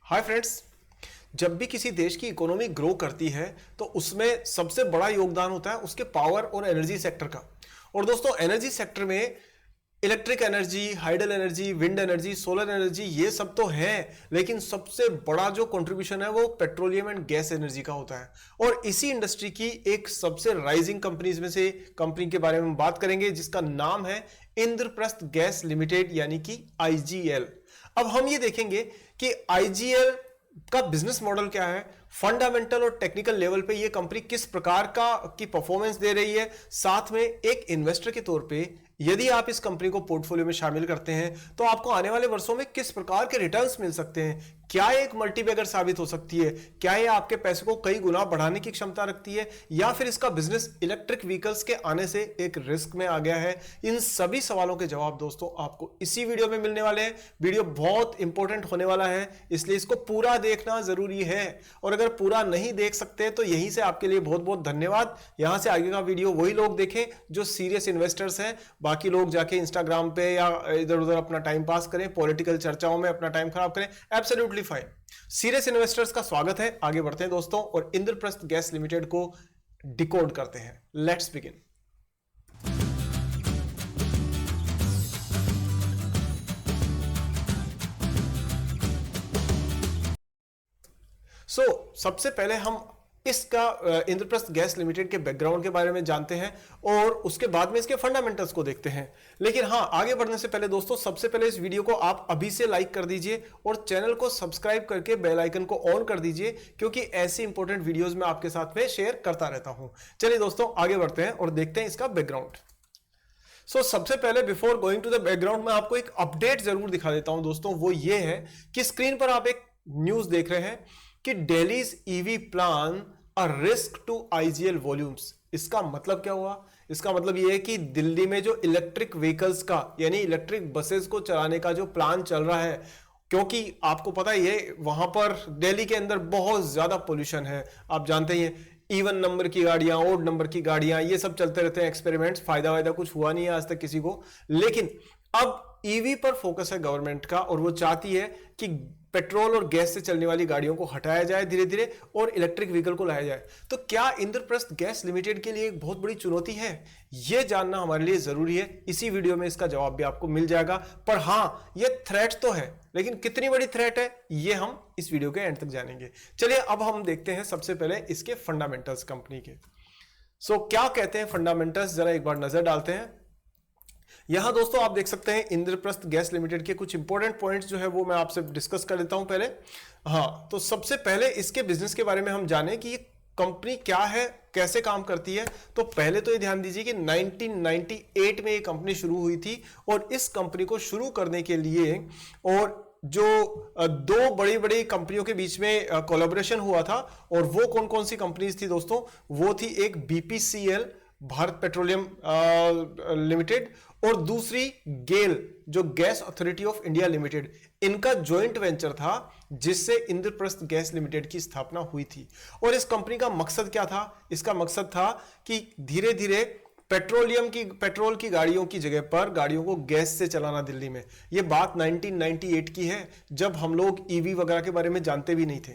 Hi friends. जब भी किसी देश की इकोनॉमी ग्रो करती है तो उसमें सबसे बड़ा योगदान होता है उसके पावर और एनर्जी सेक्टर का। और दोस्तों, एनर्जी सेक्टर में electric energy, hydel energy, wind energy, solar energy, ये सब तो है, लेकिन सबसे बड़ा जो कंट्रीब्यूशन है वो पेट्रोलियम एंड गैस एनर्जी का होता है। और इसी इंडस्ट्री की एक सबसे राइजिंग कंपनीज में से कंपनी के बारे में बात करेंगे जिसका नाम है इंद्रप्रस्थ गैस लिमिटेड, यानी कि आईजीएल। अब हम ये देखेंगे कि आईजीएल का बिजनेस मॉडल क्या है, फंडामेंटल और टेक्निकल लेवल पे ये कंपनी किस प्रकार की परफॉर्मेंस दे रही है। साथ में एक इन्वेस्टर के तौर पे यदि आप इस कंपनी को पोर्टफोलियो में शामिल करते हैं तो आपको आने वाले वर्षों में किस प्रकार के रिटर्न्स मिल सकते हैं, क्या एक मल्टीबैगर साबित हो सकती है, क्या ये आपके पैसे को कई गुना बढ़ाने की क्षमता रखती है, या फिर इसका बिजनेस इलेक्ट्रिक व्हीकल्स के आने से एक रिस्क में आ गया है। इन सभी सवालों के जवाब दोस्तों आपको इसी वीडियो में मिलने वाले हैं। वीडियो बहुत इंपॉर्टेंट होने वाला है, इसलिए इसको पूरा देखना जरूरी है। और अगर पूरा नहीं देख सकते तो यहीं से आपके लिए बहुत बहुत धन्यवाद। यहां से आगे का वीडियो वही लोग देखें जो सीरियस इन्वेस्टर्स हैं, बाकी लोग जाके इंस्टाग्राम पे या इधर उधर अपना टाइम पास करें, पॉलिटिकल चर्चाओं में अपना टाइम खराब करें, एब्सोल्युटली फाइन। सीरियस इन्वेस्टर्स का स्वागत है। आगे बढ़ते हैं दोस्तों और इंद्रप्रस्थ गैस लिमिटेड को डिकोड करते हैं। Let's begin. सबसे पहले हम इसका इंद्रप्रस्थ गैस लिमिटेड के बैकग्राउंड के बारे में जानते हैं और उसके बाद में इसके फंडामेंटल्स को देखते हैं। लेकिन हाँ, आगे बढ़ने से पहले दोस्तों, सबसे पहले इस वीडियो को आप अभी से लाइक कर दीजिए और चैनल को सब्सक्राइब करके बेल आइकन को ऑन कर दीजिए, क्योंकि ऐसी इंपॉर्टेंट वीडियोस मैं आपके साथ में शेयर करता रहता हूं। चलिए दोस्तों, आगे बढ़ते हैं और देखते हैं इसका बैकग्राउंड। सबसे पहले before going to the background, मैं आपको एक अपडेट जरूर दिखा देता हूं दोस्तों। वो ये है कि स्क्रीन पर आप एक न्यूज देख रहे हैं कि Delhi's EV plan a risk to IGL volumes. इसका मतलब क्या हुआ? इसका मतलब यह है कि दिल्ली में जो इलेक्ट्रिक व्हीकल्स का, यानी इलेक्ट्रिक बसेस को चलाने का जो प्लान चल रहा है, क्योंकि आपको पता ही है वहां पर दिल्ली के अंदर बहुत ज्यादा पोल्यूशन है। आप जानते ही हैं, इवन नंबर की गाड़ियां, ओड नंबर की गाड़ियां, ये सब चलते रहते हैं एक्सपेरिमेंट्स। फायदा कुछ हुआ नहीं है आज तक किसी को। लेकिन अब ईवी पर फोकस है गवर्नमेंट का और वो चाहती है कि पेट्रोल और गैस से चलने वाली गाड़ियों को हटाया जाए धीरे धीरे और इलेक्ट्रिक व्हीकल को लाया जाए। तो क्या इंद्रप्रस्थ गैस लिमिटेड के लिए एक बहुत बड़ी चुनौती है? यह जानना हमारे लिए जरूरी है। इसी वीडियो में इसका जवाब भी आपको मिल जाएगा। पर हां, यह थ्रेट तो है, लेकिन कितनी बड़ी थ्रेट है ये हम इस वीडियो के एंड तक जानेंगे। चलिए अब हम देखते हैं सबसे पहले इसके फंडामेंटल्स कंपनी के। क्या कहते हैं फंडामेंटल्स, जरा एक बार नजर डालते हैं। यहां दोस्तों आप देख सकते हैं इंद्रप्रस्थ गैस लिमिटेड के कुछ इंपॉर्टेंट पॉइंट्स जो है वो मैं आपसे डिस्कस कर लेता हूं पहले। हाँ, तो सबसे पहले इसके बिजनेस के बारे में हम जानें कि ये कंपनी क्या है, कैसे काम करती है। तो पहले तो ये ध्यान दीजिए कि 1998 में ये कंपनी शुरू हुई थी और इस कंपनी को शुरू करने के लिए और जो दो बड़ी बड़ी कंपनियों के बीच में कोलैबोरेशन हुआ था, और वो कौन कौन सी कंपनीज थी दोस्तों? वो थी एक बीपीसीएल, भारत पेट्रोलियम लिमिटेड, और दूसरी गेल, जो gas authority of India limited. इनका जॉइंट वेंचर था जिससे इंद्रप्रस्थ गैस लिमिटेड की स्थापना हुई थी। और इस कंपनी का मकसद क्या था? इसका मकसद था कि धीरे धीरे पेट्रोल की गाड़ियों की जगह पर गाड़ियों को गैस से चलाना दिल्ली में। यह बात 1998 की है, जब हम लोग ईवी वगैरह के बारे में जानते भी नहीं थे।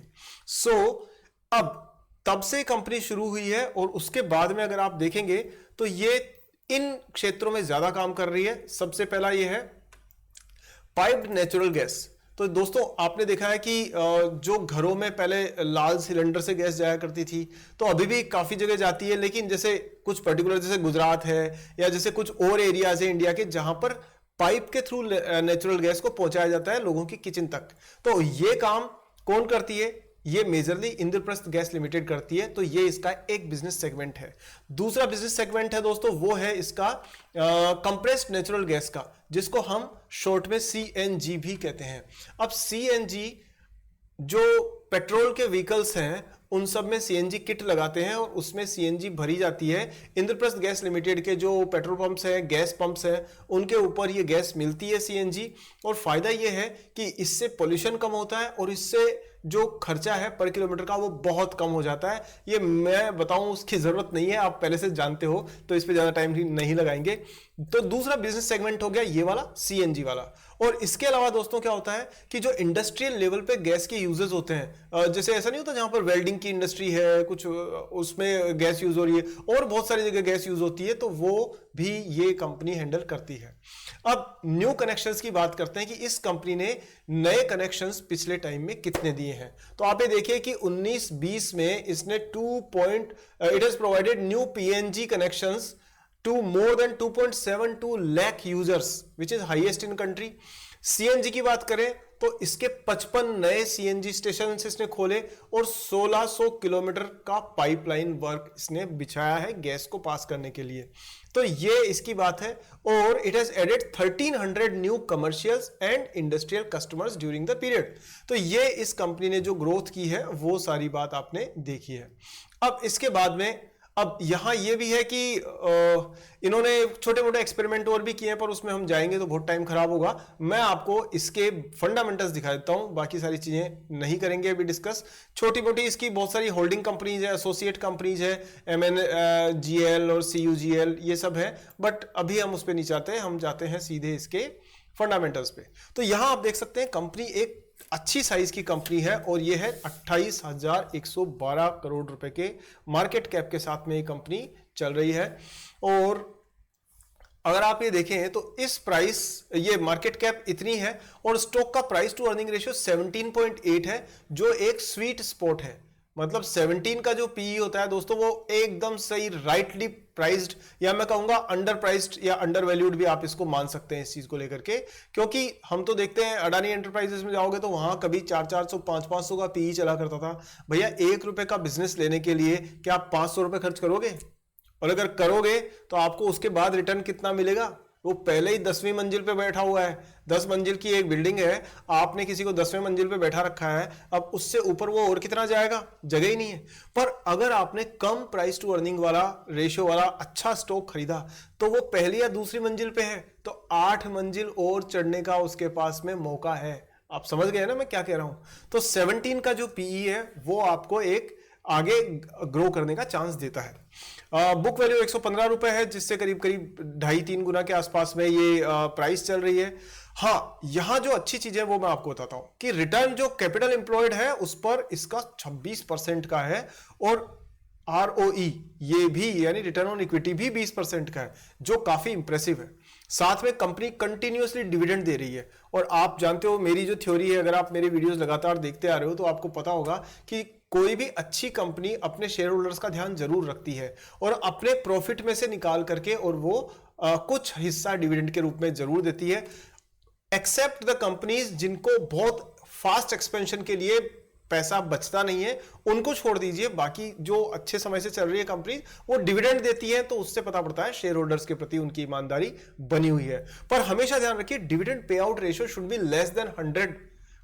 अब तब से कंपनी शुरू हुई है और उसके बाद में अगर आप देखेंगे तो ये इन क्षेत्रों में ज्यादा काम कर रही है। सबसे पहला ये है पाइप्ड नेचुरल गैस। तो दोस्तों आपने देखा है कि जो घरों में पहले लाल सिलेंडर से गैस जाया करती थी, तो अभी भी काफी जगह जाती है, लेकिन जैसे कुछ पर्टिकुलर, जैसे गुजरात है या जैसे कुछ और एरियाज है इंडिया के, जहां पर पाइप के थ्रू नेचुरल गैस को पहुंचाया जाता है लोगों की किचन तक। तो ये काम कौन करती है? ये मेजरली इंद्रप्रस्थ गैस लिमिटेड करती है। तो ये इसका एक बिजनेस सेगमेंट है। दूसरा बिजनेस सेगमेंट है दोस्तों, वो है इसका कंप्रेस्ड नेचुरल गैस का, जिसको हम शॉर्ट में सीएनजी भी कहते हैं। अब सीएनजी, जो पेट्रोल के व्हीकल्स हैं उन सब में सीएनजी किट लगाते हैं और उसमें सीएनजी भरी जाती है। इंद्रप्रस्थ गैस लिमिटेड के जो पेट्रोल पंप्स हैं, गैस पंप्स हैं, उनके ऊपर ये गैस मिलती है सीएनजी। और फायदा ये है कि इससे पोल्यूशन कम होता है और इससे जो खर्चा है पर किलोमीटर का वो बहुत कम हो जाता है। ये मैं बताऊं उसकी जरूरत नहीं है, आप पहले से जानते हो, तो इस पे ज्यादा टाइम नहीं लगाएंगे। तो दूसरा बिजनेस सेगमेंट हो गया ये वाला, सीएनजी वाला। और इसके अलावा दोस्तों क्या होता है कि जो इंडस्ट्रियल लेवल पे गैस के यूजेस होते हैं, जैसे ऐसा नहीं होता जहां पर वेल्डिंग की इंडस्ट्री है कुछ, उसमें गैस यूज हो रही है और बहुत सारी जगह गैस यूज होती है, तो वो भी ये कंपनी हैंडल करती है। अब न्यू कनेक्शंस की बात करते हैं कि इस कंपनी ने नए कनेक्शंस पिछले टाइम में कितने दिए हैं। तो आप ये देखिए कि 19-20 में इसने it has provided new PNG connections to more than 2.72 lakh users which is highest in country। CNG की बात करें तो इसके 55 नए सीएनजी स्टेशन इसने खोले और 1600 किलोमीटर का पाइपलाइन वर्क इसने बिछाया है गैस को पास करने के लिए। तो ये इसकी बात है। और it has added 1300 new commercials and industrial customers during the period. तो ये इस कंपनी ने जो ग्रोथ की है वो सारी बात आपने देखी है। अब इसके बाद में अब यहां यह भी है कि इन्होंने छोटे मोटे एक्सपेरिमेंट और भी किए हैं, पर उसमें हम जाएंगे तो बहुत टाइम खराब होगा। मैं आपको इसके फंडामेंटल्स दिखा देता हूं, बाकी सारी चीजें नहीं करेंगे अभी डिस्कस। छोटी मोटी इसकी बहुत सारी होल्डिंग कंपनीज है, एसोसिएट कंपनीज है, MNGL और CUGL ये सब है, बट अभी हम उस पर नहीं जाते, हम जाते हैं सीधे इसके फंडामेंटल्स पे। तो यहां आप देख सकते हैं कंपनी एक अच्छी साइज की कंपनी है और यह है 28,112 करोड़ रुपए के मार्केट कैप के साथ में ये कंपनी चल रही है। और अगर आप ये देखें तो इस प्राइस, ये मार्केट कैप इतनी है और स्टॉक का प्राइस टू अर्निंग रेशियो 17.8 है, जो एक स्वीट स्पॉट है। मतलब 17 का जो पीई होता है दोस्तों वो एकदम सही, राइटली प्राइस्ड, या मैं कहूंगा अंडर प्राइस्ड या अंडर वैल्यूड भी आप इसको मान सकते हैं इस चीज को लेकर के। क्योंकि हम तो देखते हैं अडानी एंटरप्राइजेस में जाओगे तो वहां कभी 400-400 500-500 का पीई चला करता था। भैया 1 रुपए का बिजनेस लेने के लिए क्या आप 500 रुपए खर्च करोगे? और अगर करोगे तो आपको उसके बाद रिटर्न कितना मिलेगा? वो पहले ही 10वीं मंजिल पे बैठा हुआ है। 10 मंजिल की एक बिल्डिंग है, आपने किसी को 10वें मंजिल पे बैठा रखा है, अब उससे ऊपर वो और कितना जाएगा? जगह ही नहीं है। पर अगर आपने कम प्राइस टू अर्निंग वाला रेशियो वाला अच्छा स्टॉक खरीदा तो वो पहली या दूसरी मंजिल पे है, तो 8 मंजिल और चढ़ने का उसके पास में मौका है। आप समझ गए ना मैं क्या कह रहा हूं? तो 17 का जो पीई है वो आपको एक आगे ग्रो करने का चांस देता है। बुक वैल्यू 115 रुपए है, जिससे करीब करीब 2.5-3 गुना के आसपास में ये प्राइस चल रही है। हाँ, यहां जो अच्छी चीज है वो मैं आपको बताता हूं कि रिटर्न जो कैपिटल एम्प्लॉयड है उस पर इसका 26% का है और ROE ये भी यानी रिटर्न ऑन इक्विटी भी 20% का है, जो काफी इंप्रेसिव है। साथ में कंपनी कंटिन्यूअसली डिविडेंड दे रही है। और आप जानते हो मेरी जो थ्योरी है, अगर आप मेरे वीडियोस लगातार देखते आ रहे हो तो आपको पता होगा कि कोई भी अच्छी कंपनी अपने शेयर होल्डर्स का ध्यान जरूर रखती है और अपने प्रॉफिट में से निकाल करके और वो कुछ हिस्सा डिविडेंड के रूप में जरूर देती है। एक्सेप्ट द कंपनीज जिनको बहुत फास्ट एक्सपेंशन के लिए पैसा बचता नहीं है, उनको छोड़ दीजिए। बाकी जो अच्छे समय से चल रही है कंपनी वो डिविडेंड देती है, तो उससे पता पड़ता है शेयर होल्डर्स के प्रति उनकी ईमानदारी बनी हुई है। पर हमेशा ध्यान रखिए dividend pay out ratio should be less than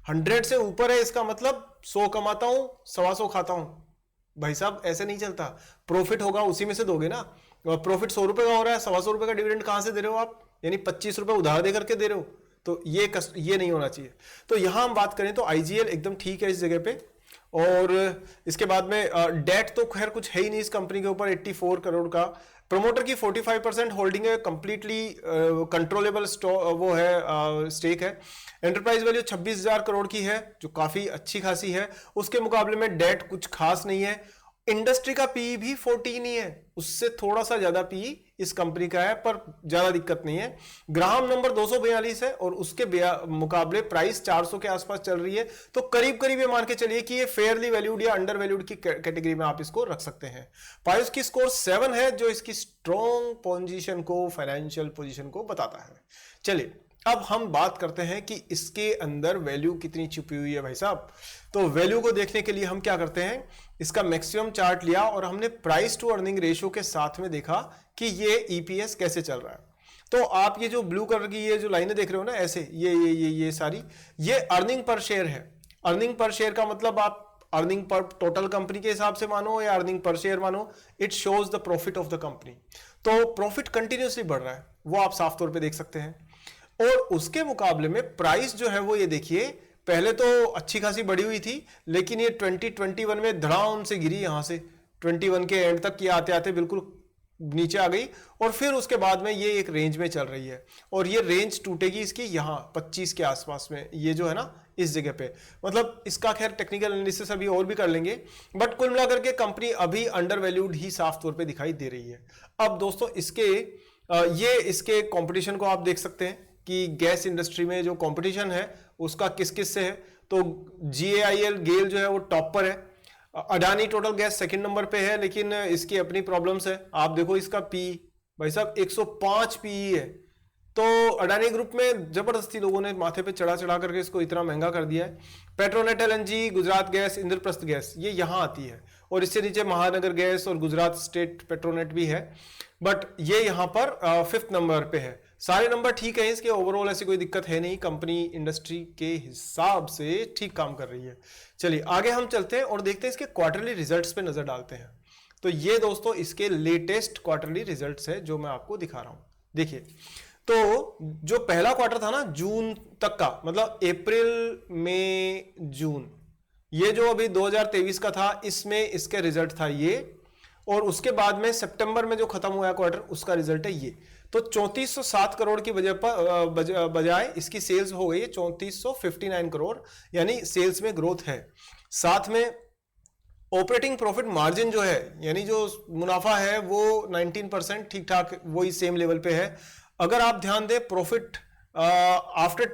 100 से ऊपर है इसका मतलब 100 कमाता हूं 125 खाता हूं। भाई साहब ऐसे नहीं चलता। प्रॉफिट होगा उसी में से दोगे ना। प्रॉफिट 100 रुपए का हो रहा है, 125 रुपए का डिविडेंड कहां से दे रहे हो आप? यानी 25 रुपए उधार दे करके दे रहे हो। तो ये नहीं होना चाहिए। तो यहां हम बात करें तो IGL एकदम ठीक है इस जगह पे। और इसके बाद में डेट तो खैर कुछ है ही नहीं इस कंपनी के ऊपर, 84 करोड़ का। प्रमोटर की 45% होल्डिंग है, कंप्लीटली कंट्रोलेबल वो है स्टेक है। एंटरप्राइज वैल्यू 26,000 करोड़ की है, जो काफी अच्छी खासी है। उसके मुकाबले में डेट कुछ खास नहीं है। इंडस्ट्री का पीई भी 14 ही है, उससे थोड़ा सा ज्यादा पीई इस कंपनी का है, पर ज्यादा दिक्कत नहीं है। ग्राहम नंबर 242 है और उसके मुकाबले प्राइस 400 के आसपास चल रही है। तो करीब करीब ये मान के चलिए कि ये फेयरली वैल्यूड या अंडर वैल्यूड की कैटेगरी में आप इसको रख सकते हैं। पायोस की स्कोर 7 है, जो इसकी स्ट्रॉन्ग पोजीशन को, फाइनेंशियल पोजीशन को बताता है। चलिए अब हम बात करते हैं कि इसके अंदर वैल्यू कितनी छुपी हुई है भाई साहब। तो वैल्यू को देखने के लिए हम क्या करते हैं, इसका मैक्सिमम चार्ट लिया और हमने प्राइस टू अर्निंग रेशियो के साथ में देखा कि ये EPS कैसे चल रहा है। तो आप ये जो ब्लू कलर की ये जो लाइनें देख रहे हो ना, ऐसे ये सारी ये अर्निंग पर शेयर है। अर्निंग पर शेयर का मतलब आप अर्निंग पर टोटल कंपनी के हिसाब से मानो या अर्निंग पर शेयर मानो, it shows the profit of the company. तो प्रॉफिट कंटिन्यूसली बढ़ रहा है, वो आप साफ तौर पे देख सकते हैं। और उसके मुकाबले में प्राइस जो है वो ये देखिए, पहले तो अच्छी खासी बढ़ी हुई थी, लेकिन ये 2021 में धड़ाम से गिरी, यहां से 21 के एंड तक ये आते आते बिल्कुल नीचे आ गई और फिर उसके बाद में ये एक रेंज में चल रही है और ये रेंज टूटेगी इसकी यहां 25 के आसपास में, ये जो है ना इस जगह पे। मतलब इसका खैर टेक्निकल एनालिसिस अभी और भी कर लेंगे, बट कुल मिलाकर के कंपनी अभी अंडर वैल्यूड ही साफ तौर पे दिखाई दे रही है। अब दोस्तों इसके कंपटीशन को आप देख सकते हैं कि गैस इंडस्ट्री में जो कंपटीशन है उसका किस किस से है। तो GAIL गेल जो है वो टॉप पर है, Adani total gas second number पे है, लेकिन इसकी अपनी प्रॉब्लम्स है। आप देखो इसका पी भाई साहब 105 पीई है। तो अडानी ग्रुप में जबरदस्ती लोगों ने माथे पे चढ़ा चढ़ा करके इसको इतना महंगा कर दिया है। Petronet LNG, Gujarat gas, Indraprastha gas ये यहां आती है और इससे नीचे महानगर गैस और गुजरात स्टेट पेट्रोनेट भी है, बट ये यहां पर 5th नंबर पे है। सारे नंबर ठीक है इसके, ओवरऑल ऐसी कोई दिक्कत है नहीं, कंपनी इंडस्ट्री के हिसाब से ठीक काम कर रही है। चलिए आगे हम चलते हैं और देखते हैं इसके क्वार्टरली रिजल्ट्स पे नजर डालते हैं। तो ये दोस्तों इसके लेटेस्ट क्वार्टरली रिजल्ट्स है जो मैं आपको दिखा रहा हूं। देखिए, तो जो पहला क्वार्टर था ना जून तक का, मतलब अप्रैल मई जून, ये जो अभी 2023 का था इसमें इसके रिजल्ट था ये, और उसके बाद में सितंबर में जो खत्म हुआ क्वार्टर उसका रिजल्ट है ये। तो 3407 करोड़ की बजाय इसकी सेल्स हो गई है 3459 करोड़, यानी सेल्स में ग्रोथ है। साथ में ऑपरेटिंग प्रॉफिट मार्जिन जो है, यानी जो मुनाफा है वो 19% ठीक ठाक वही सेम लेवल पे है। अगर आप ध्यान दें प्रॉफिट आफ्टर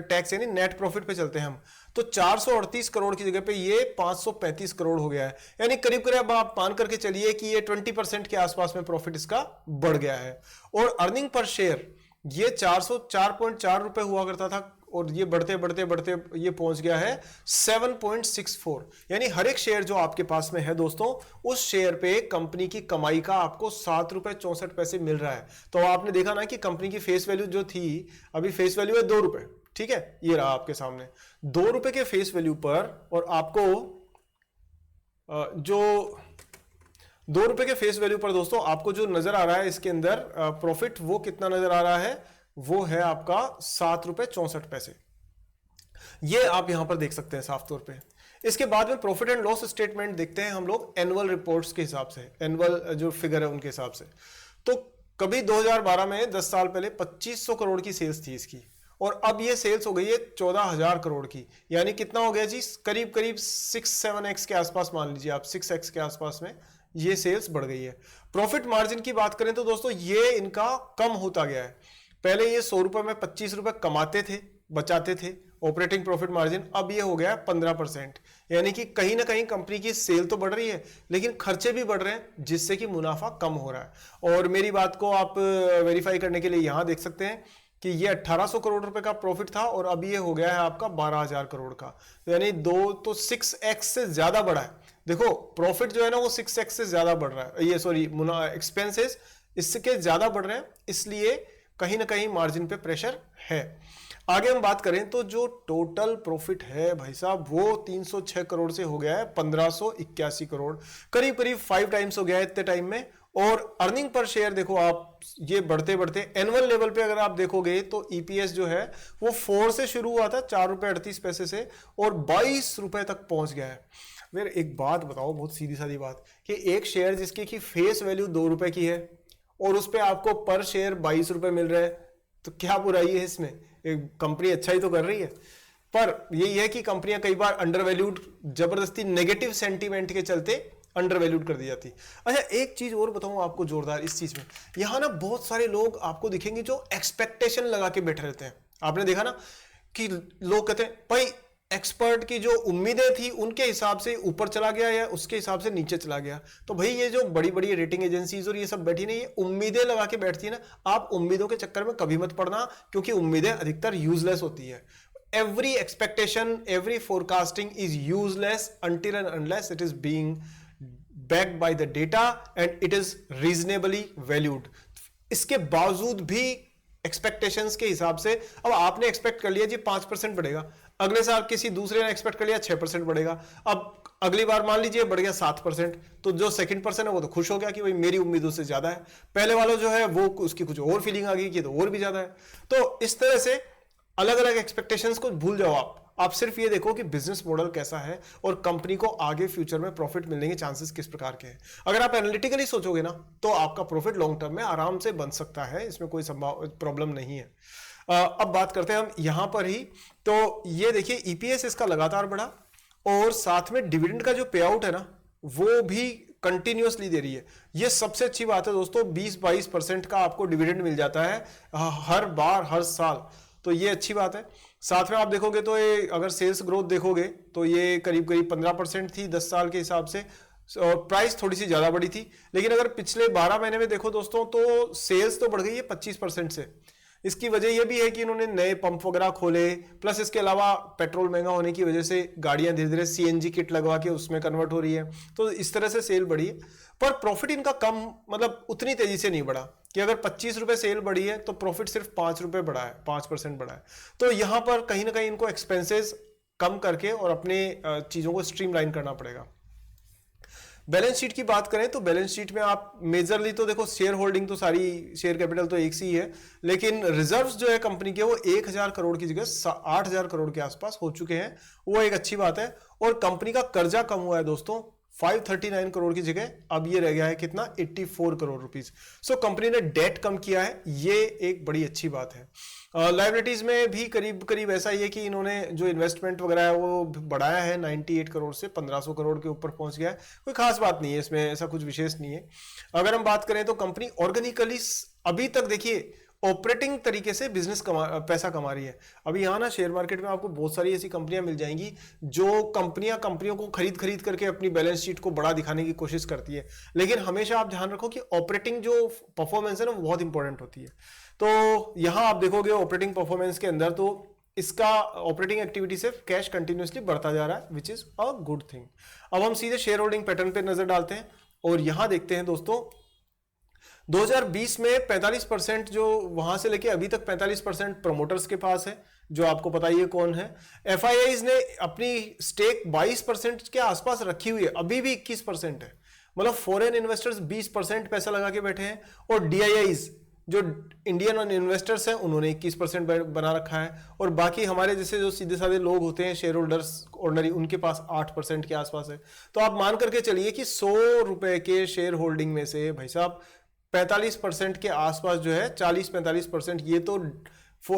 टैक्स यानी नेट प्रॉफिट पे चलते हैं हम, तो 438 करोड़ की जगह पे ये 535 करोड़ हो गया है, यानी करीब करीब आप मान करके चलिए कि ये 20% के आसपास में प्रॉफिट इसका बढ़ गया है। और अर्निंग पर शेयर ये 404.4 रुपए हुआ करता था और ये बढ़ते बढ़ते बढ़ते ये पहुंच गया है 7.64, यानी हर एक शेयर जो आपके पास में है दोस्तों, उस शेयर पे कंपनी की कमाई का आपको 7 रुपए 64 पैसे मिल रहा है। तो आपने देखा ना कि कंपनी की फेस वैल्यू जो थी, अभी फेस वैल्यू है 2 रुपए, ठीक है, ये रहा आपके सामने 2 रुपए के फेस वैल्यू पर, और आपको जो 2 रुपए के फेस वैल्यू पर दोस्तों आपको जो नजर आ रहा है इसके अंदर प्रॉफिट, वो कितना नजर आ रहा है, वो है आपका 7 रुपए 64 पैसे। ये आप यहां पर देख सकते हैं साफ तौर पे। इसके बाद में प्रॉफिट एंड लॉस स्टेटमेंट देखते हैं हम लोग एनुअल रिपोर्ट्स के हिसाब से, एनुअल जो फिगर है उनके हिसाब से। तो कभी 2012 में 10 साल पहले 2500 करोड़ की सेल्स थी इसकी, और अब ये सेल्स हो गई है 14,000 करोड़ की, यानी कितना हो गया जी, करीब करीब 6-7x के आसपास, मान लीजिए आप 6x के आसपास में ये सेल्स बढ़ गई है। प्रॉफिट मार्जिन की बात करें तो दोस्तों ये इनका कम होता गया है। पहले ये 100 रुपए में 25 रुपए कमाते थे, बचाते थे ऑपरेटिंग प्रॉफिट मार्जिन, अब ये हो गया 15%, यानी कि कहीं ना कहीं कंपनी की सेल तो बढ़ रही है लेकिन खर्चे भी बढ़ रहे हैं, जिससे कि मुनाफा कम हो रहा है। और मेरी बात को आप वेरीफाई करने के लिए यहां देख सकते हैं कि ये 1800 करोड़ रुपए का प्रॉफिट था और अब ये हो गया है आपका 12,000 करोड़ का, यानी 6x से ज्यादा बढ़ा है। देखो प्रॉफिट जो है ना वो 6x से ज्यादा बढ़ रहा है, ये सॉरी एक्सपेंसेस इसके ज्यादा बढ़ रहे हैं, इसलिए कहीं ना कहीं मार्जिन पे प्रेशर है। आगे हम बात करें तो जो टोटल प्रॉफिट है भाई साहब वो 306 करोड़ से हो गया है 1581 करोड़, करीब करीब 5 टाइम्स हो गया है इतने टाइम में। और अर्निंग पर शेयर देखो आप, ये बढ़ते बढ़ते एनुअल लेवल पे अगर आप देखोगे तो ईपीएस जो है वो 4 से शुरू हुआ था 4 रुपए 38 पैसे से और 22 रुपए तक पहुंच गया है। फिर एक बात बताओ, बहुत सीधी सादी बात, कि एक शेयर जिसकी की फेस वैल्यू 2 रुपए की है और उस पर आपको पर शेयर 22 रुपए मिल रहा है, तो क्या बुराई है इसमें? एक कंपनी अच्छा ही तो कर रही है। पर यही है कि कंपनियां कई बार अंडर वैल्यूड, जबरदस्ती नेगेटिव सेंटीमेंट के चलते अंडर वैल्यूड कर दी जाती। अच्छा एक चीज और बताऊं आपको जोरदार इस चीज में, यहां ना बहुत सारे लोग आपको दिखेंगे जो एक्सपेक्टेशन लगा के बैठे रहते हैं। आपने देखा ना कि लोग कहते हैं भाई एक्सपर्ट की जो उम्मीदें थी उनके हिसाब से ऊपर चला गया या उसके हिसाब से नीचे चला गया। तो भाई ये जो बड़ी बड़ी रेटिंग एजेंसीज और ये सब बैठी नहीं, ये उम्मीदें लगा के बैठती है ना, आप उम्मीदों के चक्कर में कभी मत पड़ना, क्योंकि उम्मीदें अधिकतर यूजलेस होती है। Every expectation, every forecasting is useless until and unless it is being backed by the data and it is reasonably valued। इसके बावजूद भी एक्सपेक्टेशंस के हिसाब से, अब आपने एक्सपेक्ट कर लिया जी 5% बढ़ेगा, अगले साल किसी दूसरे ने एक्सपेक्ट कर लिया 6% बढ़ेगा, अब अगली बार मान लीजिए बढ़ गया 7%, तो जो सेकंड पर्सन है वो तो खुश हो गया कि भाई मेरी उम्मीदों से ज्यादा है, पहले वाला जो है वो उसकी कुछ और फीलिंग आ गई कि तो और भी ज्यादा है। तो इस तरह से अलग अलग एक्सपेक्टेशंस को भूल जाओ आप, आप सिर्फ ये देखो कि बिजनेस मॉडल कैसा है और कंपनी को आगे फ्यूचर में प्रॉफिट मिलने के चांसेस किस प्रकार के हैं। अगर आप एनालिटिकली सोचोगे ना तो आपका प्रॉफिट लॉन्ग टर्म में आराम से बन सकता है, इसमें कोई प्रॉब्लम नहीं है। अब बात करते हैं हम यहां पर ही, तो ये देखिए ईपीएस इसका लगातार बढ़ा और साथ में डिविडेंड का जो पे आउट है ना वो भी कंटिन्यूअसली दे रही है। ये सबसे अच्छी बात है दोस्तों, 20-22% का आपको डिविडेंड मिल जाता है हर बार हर साल, तो ये अच्छी बात है। साथ में आप देखोगे तो ये अगर सेल्स ग्रोथ देखोगे तो ये करीब करीब 15% थी 10 साल के हिसाब से, और प्राइस थोड़ी सी ज्यादा बढ़ी थी। लेकिन अगर पिछले 12 महीने में देखो दोस्तों तो सेल्स तो बढ़ गई है 25% से। इसकी वजह यह भी है कि इन्होंने नए पंप वगैरह खोले, प्लस इसके अलावा पेट्रोल महंगा होने की वजह से गाड़ियां धीरे धीरे सीएनजी किट लगवा के उसमें कन्वर्ट हो रही है, तो इस तरह से सेल बढ़ी है। पर प्रॉफिट इनका कम, मतलब उतनी तेजी से नहीं बढ़ा कि अगर 25 रुपए सेल बढ़ी है तो प्रॉफिट सिर्फ 5 रुपए बढ़ा है, 5% बढ़ा है। तो यहां पर कहीं ना कहीं इनको एक्सपेंसेस कम करके और अपने चीजों को स्ट्रीमलाइन करना पड़ेगा। बैलेंस शीट की बात करें तो बैलेंस शीट में आप मेजरली तो देखो शेयर होल्डिंग तो सारी, शेयर कैपिटल तो एक सी ही है, लेकिन रिजर्व्स जो है कंपनी के वो 1000 करोड़ की जगह 8000 करोड़ के आसपास हो चुके हैं, वो एक अच्छी बात है। और कंपनी का कर्जा कम हुआ है दोस्तों, 539 करोड़ की जगह अब ये रह गया है कितना, 84 करोड़ रुपीस। सो कंपनी ने डेट कम किया है, ये एक बड़ी अच्छी बात है। लाइबिलिटीज में भी करीब करीब ऐसा ही है कि इन्होंने जो इन्वेस्टमेंट वगैरह है वो बढ़ाया है, 98 करोड़ से 1500 करोड़ के ऊपर पहुंच गया है। कोई खास बात नहीं है इसमें, ऐसा कुछ विशेष नहीं है। अगर हम बात करें तो कंपनी ऑर्गेनिकली अभी तक देखिए ऑपरेटिंग तरीके से पैसा कमा रही है। अभी यहाँ ना शेयर मार्केट में आपको बहुत सारी ऐसी कंपनियां मिल जाएंगी जो कंपनियों को खरीद करके अपनी बैलेंस शीट को बड़ा दिखाने की कोशिश करती है, लेकिन हमेशा आप ध्यान रखो कि ऑपरेटिंग जो परफॉर्मेंस है ना वो बहुत इंपॉर्टेंट होती है। तो यहां आप देखोगे ऑपरेटिंग परफॉर्मेंस के अंदर तो इसका ऑपरेटिंग एक्टिविटी से कैश कंटिन्यूसली बढ़ता जा रहा है, which is a good thing. अब हम सीधे शेयर होल्डिंग पैटर्न पे नजर डालते हैं और यहां देखते हैं दोस्तों 2020 में 45% जो वहां से लेके अभी तक 45% प्रमोटर्स के पास है, जो आपको पता ही है कौन है। एफआईआईज ने अपनी स्टेक 22% के आसपास रखी हुई है, अभी भी 21% है, मतलब फॉरेन इन्वेस्टर्स 20% पैसा लगा के बैठे हैं। और डीआईआईज जो इंडियन इन्वेस्टर्स हैं उन्होंने 21% बना रखा है, और बाकी हमारे जैसे जो सीधे साधे लोग होते हैं शेयर होल्डर्स ऑर्डिनरी, उनके पास 8% के आसपास है। तो आप मान करके चलिए कि 100 रुपए के शेयर होल्डिंग में से भाई साहब 45% के आसपास जो है, 40-45% ये तो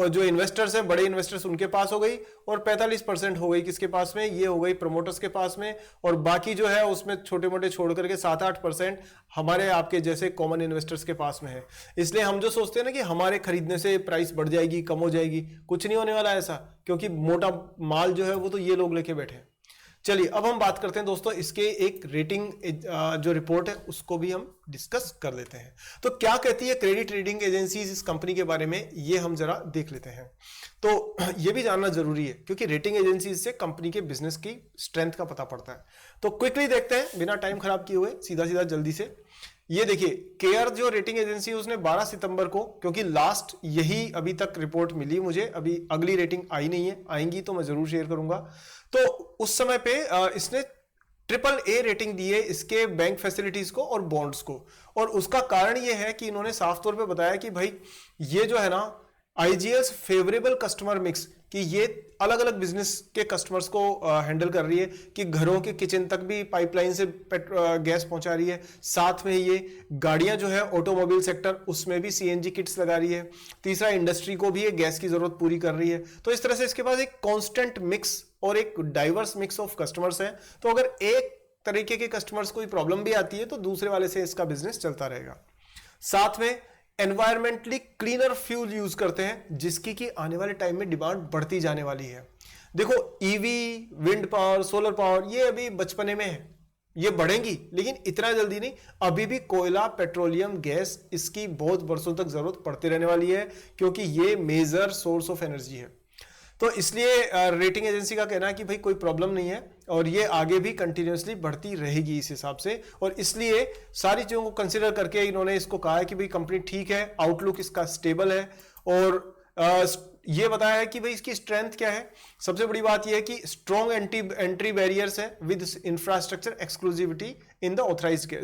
जो इन्वेस्टर्स हैं, बड़े इन्वेस्टर्स उनके पास हो गई, और 45% हो गई किसके पास में, ये हो गई प्रमोटर्स के पास में। और बाकी जो है उसमें छोटे मोटे छोड़ करके 7-8% हमारे आपके जैसे कॉमन इन्वेस्टर्स के पास में है। इसलिए हम जो सोचते हैं ना कि हमारे खरीदने से प्राइस बढ़ जाएगी, कम हो जाएगी, कुछ नहीं होने वाला ऐसा, क्योंकि मोटा माल जो है वो तो ये लोग लेके बैठे हैं। चलिए अब हम बात करते हैं दोस्तों इसके एक रेटिंग जो रिपोर्ट है उसको भी हम डिस्कस कर लेते हैं। तो क्या कहती है क्रेडिट रेटिंग एजेंसीज इस कंपनी के बारे में, ये हम जरा देख लेते हैं। तो ये भी जानना जरूरी है क्योंकि रेटिंग एजेंसीज से कंपनी के बिजनेस की स्ट्रेंथ का पता पड़ता है। तो क्विकली देखते हैं बिना टाइम खराब किए हुए, सीधा सीधा जल्दी से। ये देखिए केयर जो रेटिंग एजेंसी है उसने 12 सितंबर को, क्योंकि लास्ट यही अभी तक रिपोर्ट मिली मुझे, अभी अगली रेटिंग आई नहीं है, आएंगी तो मैं जरूर शेयर करूंगा। तो उस समय पे इसने AAA रेटिंग दी है इसके बैंक फैसिलिटीज को और बॉन्ड्स को, और उसका कारण ये है कि इन्होंने साफ तौर पे बताया कि भाई ये जो है ना आईजीएस फेवरेबल कस्टमर मिक्स, कि ये अलग अलग बिजनेस के कस्टमर्स को हैंडल कर रही है, कि घरों के किचन तक भी पाइपलाइन से गैस पहुंचा रही है। साथ में ये गाड़ियां जो है ऑटोमोबाइल सेक्टर उसमें भी सीएनजी किट्स लगा रही है। तीसरा इंडस्ट्री को भी ये गैस की जरूरत पूरी कर रही है। तो इस तरह से इसके पास एक कांस्टेंट मिक्स और एक डाइवर्स मिक्स ऑफ कस्टमर्स है। तो अगर एक तरीके के कस्टमर्स कोई प्रॉब्लम भी आती है तो दूसरे वाले से इसका बिजनेस चलता रहेगा। साथ में एनवायरमेंटली क्लीनर फ्यूल यूज करते हैं, जिसकी कि आने वाले टाइम में डिमांड बढ़ती जाने वाली है। देखो EV, wind power, solar power ये अभी बचपने में है, ये बढ़ेंगी लेकिन इतना जल्दी नहीं। अभी भी कोयला, पेट्रोलियम, गैस, इसकी बहुत वर्षों तक जरूरत पड़ती रहने वाली है, क्योंकि ये मेजर सोर्स ऑफ एनर्जी है। तो इसलिए रेटिंग एजेंसी का कहना है कि भाई कोई प्रॉब्लम नहीं है और ये आगे भी कंटिन्यूसली बढ़ती रहेगी इस हिसाब से। और इसलिए सारी चीजों को कंसिडर करके इन्होंने इसको कहा है कि भाई कंपनी ठीक है, आउटलुक इसका स्टेबल है, और ये बताया है कि भाई इसकी स्ट्रेंथ क्या है। सबसे बड़ी बात यह है कि स्ट्रॉन्ग एंट्री बैरियर्स है with infrastructure exclusivity in the authorised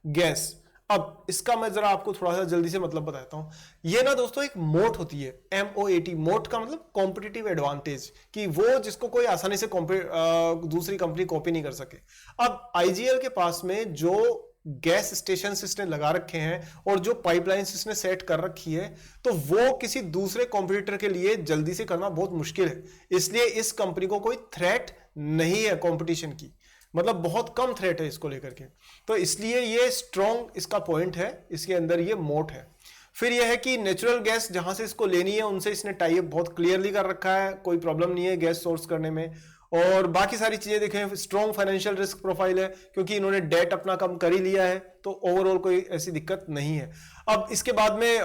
gas. अब इसका मैं जरा आपको थोड़ा सा जल्दी से मतलब बताता हूं। ये ना दोस्तों एक मोट होती है, MOAT, मोट का मतलब कॉम्पिटिटिव एडवांटेज, कि वो जिसको कोई आसानी से दूसरी कंपनी कॉपी नहीं कर सके। अब IGL के पास में जो गैस स्टेशन इसने लगा रखे हैं और जो पाइपलाइंस इसने सेट कर रखी है, तो वो किसी दूसरे कॉम्पिटिटर के लिए जल्दी से करना बहुत मुश्किल है। इसलिए इस कंपनी को कोई थ्रेट नहीं है कंपटीशन की, मतलब बहुत कम थ्रेट है इसको लेकर के। तो इसलिए ये स्ट्रॉन्ग इसका पॉइंट है, इसके अंदर ये मोट है। फिर यह है कि नेचुरल गैस जहां से इसको लेनी है उनसे इसने टाई अप बहुत क्लियरली कर रखा है, कोई प्रॉब्लम नहीं है गैस सोर्स करने में। और बाकी सारी चीजें देखें, स्ट्रॉन्ग फाइनेंशियल रिस्क प्रोफाइल है, क्योंकि इन्होंने डेट अपना कम कर ही लिया है, तो ओवरऑल कोई ऐसी दिक्कत नहीं है। अब इसके बाद में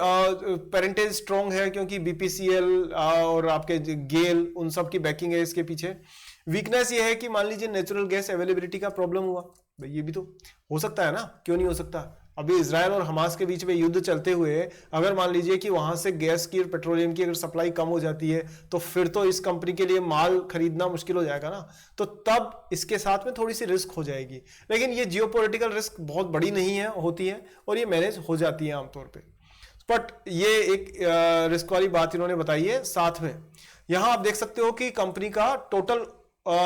पेरेंटेज स्ट्रॉन्ग है, क्योंकि BPCL और आपके गेल उन सब की बैकिंग है इसके पीछे। वीकनेस ये है कि मान लीजिए नेचुरल गैस अवेलेबिलिटी का प्रॉब्लम हुआ, भाई ये भी तो हो सकता है ना, क्यों नहीं हो सकता। अभी इजराइल और हमास के बीच में युद्ध चलते हुए अगर मान लीजिए कि वहां से गैस की और पेट्रोलियम की अगर सप्लाई कम हो जाती है, तो फिर तो इस कंपनी के लिए माल खरीदना मुश्किल हो जाएगा ना, तो तब इसके साथ में थोड़ी सी रिस्क हो जाएगी। लेकिन ये जियोपॉलिटिकल रिस्क बहुत बड़ी नहीं है, होती है, और ये मैनेज हो जाती है आमतौर पर। बट ये एक रिस्क वाली बात इन्होंने बताई है। साथ में यहां आप देख सकते हो कि कंपनी का टोटल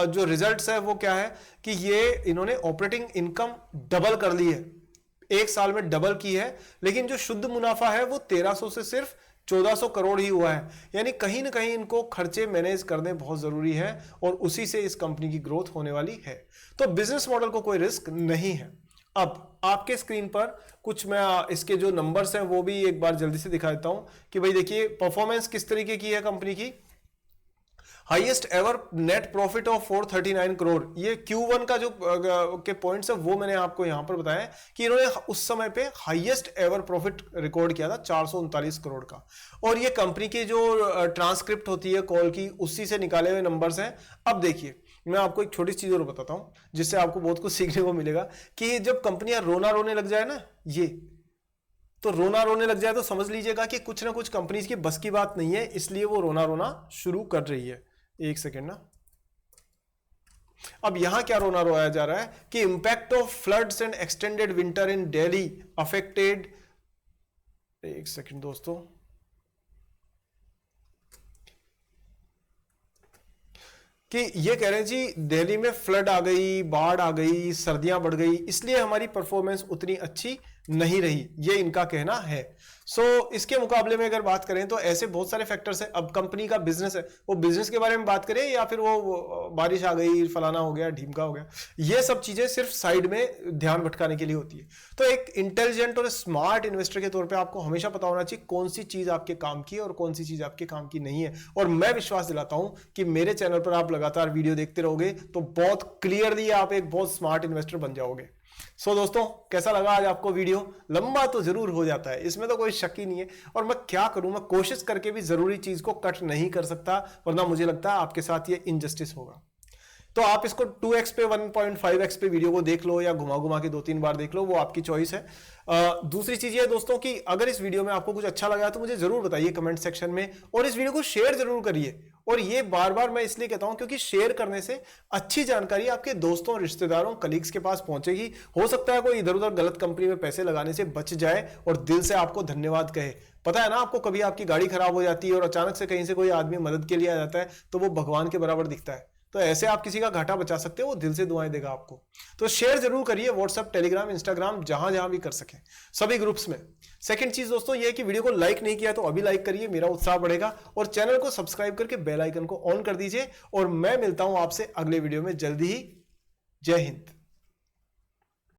जो रिजल्ट्स है वो क्या है, कि ये इन्होंने ऑपरेटिंग इनकम डबल कर ली है, एक साल में डबल की है, लेकिन जो शुद्ध मुनाफा है वो 1300 से सिर्फ 1400 करोड़ ही हुआ है। यानी कहीं ना कहीं इनको खर्चे मैनेज करने बहुत जरूरी है, और उसी से इस कंपनी की ग्रोथ होने वाली है। तो बिजनेस मॉडल को कोई रिस्क नहीं है। अब आपके स्क्रीन पर कुछ मैं इसके जो नंबर्स हैं वो भी एक बार जल्दी से दिखा देता हूं, कि भाई देखिए परफॉर्मेंस किस तरीके की है कंपनी की। Highest ever net profit of 439 crore, ये Q1 का जो के पॉइंट्स है वो मैंने आपको यहां पर बताया कि इन्होंने उस समय पे हाईएस्ट एवर प्रॉफिट रिकॉर्ड किया था 439 करोड़ का। और ये कंपनी की जो ट्रांसक्रिप्ट होती है कॉल की, उसी से निकाले हुए नंबर्स हैं। अब देखिए मैं आपको एक छोटी चीज और बताता हूं, जिससे आपको बहुत कुछ सीखने को मिलेगा, कि जब कंपनियां रोना रोने लग जाए ना, ये तो रोना रोने लग जाए तो समझ लीजिएगा कि कुछ ना कुछ कंपनीज की बस की बात नहीं है, इसलिए वो रोना रोना शुरू कर रही है। एक सेकेंड ना, अब यहां क्या रोना रोया जा रहा है कि impact of floods and extended winter in Delhi affected. एक सेकेंड दोस्तों, कि ये कह रहे हैं जी दिल्ली में फ्लड आ गई, बाढ़ आ गई, सर्दियां बढ़ गई, इसलिए हमारी परफॉर्मेंस उतनी अच्छी नहीं रही, ये इनका कहना है। इसके मुकाबले में अगर बात करें तो ऐसे बहुत सारे फैक्टर्स हैं। अब कंपनी का बिजनेस है, वो बिजनेस के बारे में बात करें या फिर वो बारिश आ गई, फलाना हो गया, ढीमका हो गया, ये सब चीजें सिर्फ साइड में ध्यान भटकाने के लिए होती है। तो एक इंटेलिजेंट और स्मार्ट इन्वेस्टर के तौर पे आपको हमेशा पता होना चाहिए कौन सी चीज आपके काम की और कौन सी चीज आपके काम की नहीं है। और मैं विश्वास दिलाता हूं कि मेरे चैनल पर आप लगातार वीडियो देखते रहोगे तो बहुत क्लियरली आप एक बहुत स्मार्ट इन्वेस्टर बन जाओगे। दोस्तों कैसा लगा आज आपको वीडियो? लंबा तो जरूर हो जाता है, इसमें तो कोई शक ही नहीं है। और मैं क्या करूं, मैं कोशिश करके भी जरूरी चीज को कट नहीं कर सकता, वरना मुझे लगता है आपके साथ ये इनजस्टिस होगा। तो आप इसको 2x पे 1.5x पे वीडियो को देख लो, या घुमा घुमा के 2-3 बार देख लो, वो आपकी चॉइस है। दूसरी चीज ये दोस्तों कि अगर इस वीडियो में आपको कुछ अच्छा लगा तो मुझे जरूर बताइए कमेंट सेक्शन में, और इस वीडियो को शेयर जरूर करिए। और ये बार बार मैं इसलिए कहता हूं क्योंकि शेयर करने से अच्छी जानकारी आपके दोस्तों, रिश्तेदारों, कलीग्स के पास पहुंचेगी। हो सकता है कोई इधर उधर गलत कंपनी में पैसे लगाने से बच जाए और दिल से आपको धन्यवाद कहे। पता है ना आपको, कभी आपकी गाड़ी खराब हो जाती है और अचानक से कहीं से कोई आदमी मदद के लिए आ जाता है तो वो भगवान के बराबर दिखता है। तो ऐसे आप किसी का घाटा बचा सकते हो, वो दिल से दुआएं देगा आपको। तो शेयर जरूर करिए, व्हाट्सएप, टेलीग्राम, इंस्टाग्राम, जहां जहां भी कर सके, सभी ग्रुप्स में। सेकंड चीज दोस्तों ये है कि वीडियो को लाइक नहीं किया तो अभी लाइक करिए, मेरा उत्साह बढ़ेगा। और चैनल को सब्सक्राइब करके बेल आइकन को ऑन कर दीजिए। और मैं मिलता हूं आपसे अगले वीडियो में जल्दी ही। जय हिंद।